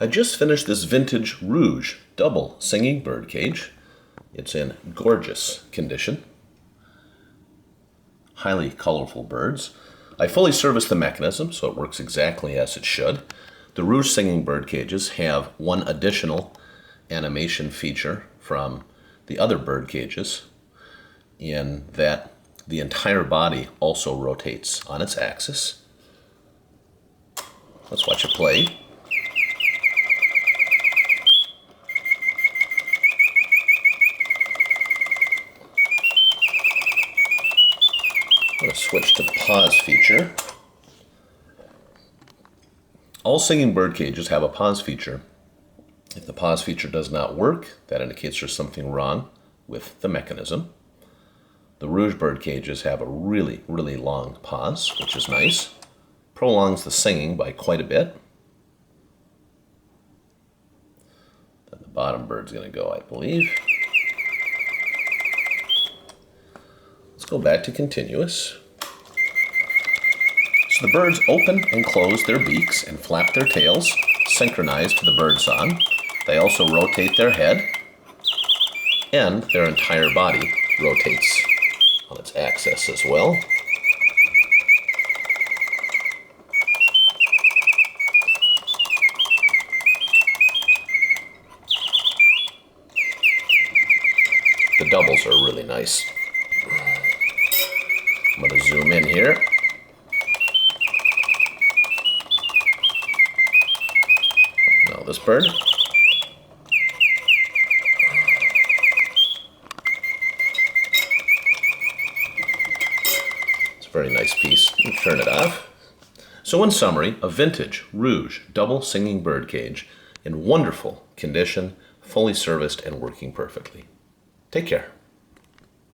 I just finished this vintage Reuge double singing bird cage. It's in gorgeous condition. Highly colorful birds. I fully serviced the mechanism, so it works exactly as it should. The Reuge singing bird cages have one additional animation feature from the other bird cages, in that the entire body also rotates on its axis. Let's watch it play. I'm going to switch to pause feature. All singing bird cages have a pause feature. If the pause feature does not work, that indicates there's something wrong with the mechanism. The Reuge bird cages have a really long pause, which is nice. Prolongs the singing by quite a bit. Then the bottom bird's going to go, I believe. Let's go back to continuous. So the birds open and close their beaks and flap their tails, synchronized to the bird song. They also rotate their head, and their entire body rotates on its axis as well. The doubles are really nice. I'm going to zoom in here. Now this bird. It's a very nice piece. You turn it off. So in summary, a vintage Reuge double singing bird cage in wonderful condition, fully serviced and working perfectly. Take care.